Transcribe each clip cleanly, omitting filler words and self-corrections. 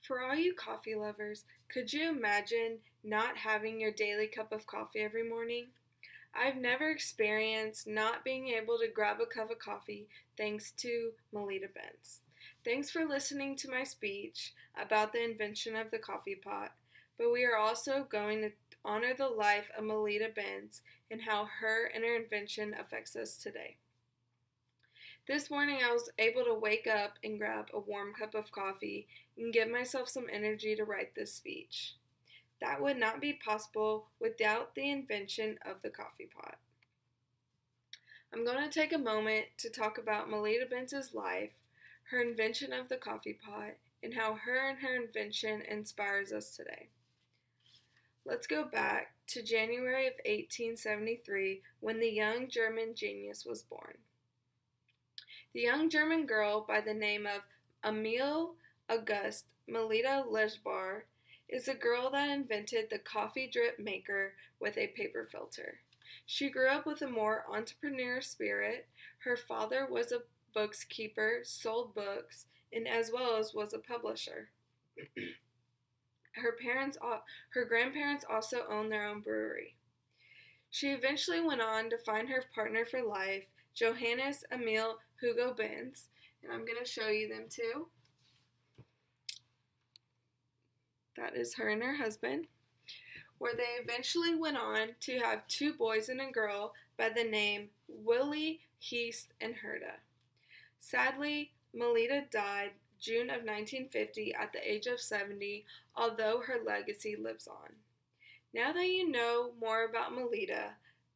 For all you coffee lovers, could you imagine not having your daily cup of coffee every morning? I've never experienced not being able to grab a cup of coffee thanks to Melitta Bentz. Thanks for listening to my speech about the invention of the coffee pot, but we are also going to honor the life of Melitta Bentz and how her and her invention affects us today. This morning I was able to wake up and grab a warm cup of coffee and give myself some energy to write this speech. That would not be possible without the invention of the coffee pot. I'm going to take a moment to talk about Melitta Bentz's life, her invention of the coffee pot, and how her and her invention inspires us today. Let's go back to January of 1873 when the young German genius was born. The young German girl by the name of Emil August Melitta Lechbar is a girl that invented the coffee drip maker with a paper filter. She grew up with a more entrepreneur spirit. Her father was a bookkeeper, sold books, and as well as was a publisher. Her grandparents also owned their own brewery. She eventually went on to find her partner for life, Johannes Emil Hugo Bentz, and I'm going to show you them too. That is her and her husband, where they eventually went on to have two boys and a girl by the name Willie, Heath, and Herta. Sadly, Melitta died June of 1950 at the age of 70, although her legacy lives on. Now that you know more about Melitta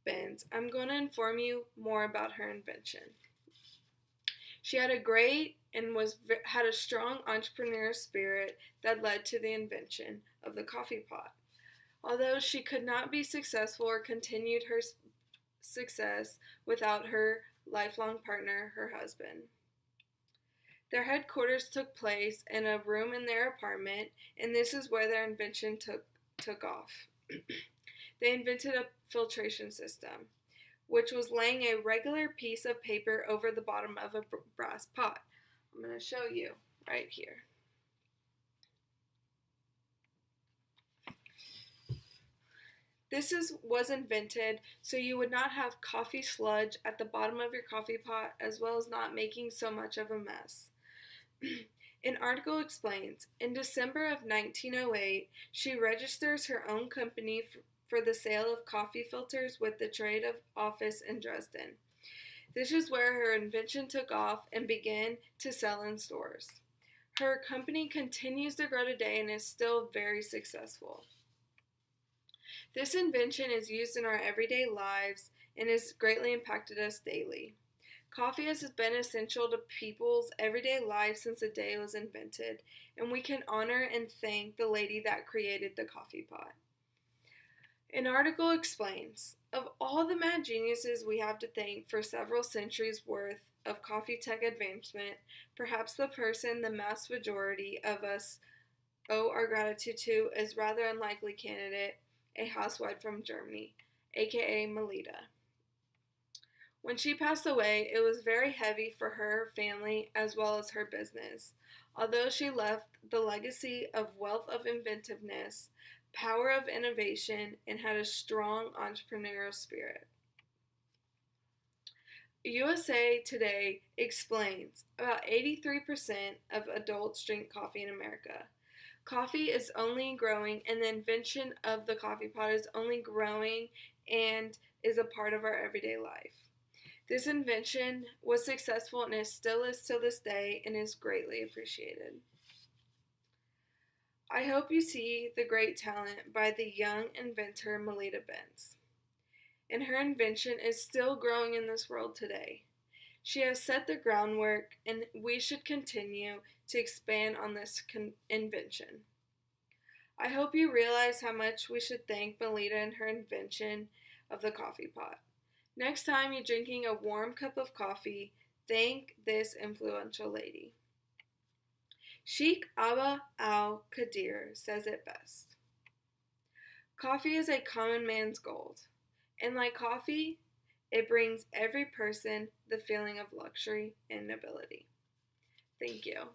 Bentz, I'm going to inform you more about her invention. She had had a strong entrepreneur spirit that led to the invention of the coffee pot. Although she could not be successful or continued her success without her lifelong partner, her husband. Their headquarters took place in a room in their apartment, and this is where their invention took off. They invented a filtration system, which was laying a regular piece of paper over the bottom of a brass pot. I'm going to show you right here. This was invented so you would not have coffee sludge at the bottom of your coffee pot, as well as not making so much of a mess. An article explains, in December of 1908, she registers her own company for the sale of coffee filters with the trade office in Dresden. This is where her invention took off and began to sell in stores. Her company continues to grow today and is still very successful. This invention is used in our everyday lives and has greatly impacted us daily. Coffee has been essential to people's everyday lives since the day it was invented, and we can honor and thank the lady that created the coffee pot. An article explains, of all the mad geniuses we have to thank for several centuries worth of coffee tech advancement, perhaps the person the mass majority of us owe our gratitude to is rather unlikely candidate, a housewife from Germany, aka Melitta. When she passed away, it was very heavy for her family as well as her business, although she left the legacy of wealth of inventiveness, power of innovation, and had a strong entrepreneurial spirit. USA Today explains about 83% of adults drink coffee in America. Coffee is only growing, and the invention of the coffee pot is only growing and is a part of our everyday life. This invention was successful and still is to this day and is greatly appreciated. I hope you see the great talent by the young inventor Melitta Bentz. And her invention is still growing in this world today. She has set the groundwork, and we should continue to expand on this invention. I hope you realize how much we should thank Melitta and her invention of the coffee pot. Next time you're drinking a warm cup of coffee, thank this influential lady. Sheikh Abba al-Qadir says it best. Coffee is a common man's gold, and like coffee, it brings every person the feeling of luxury and nobility. Thank you.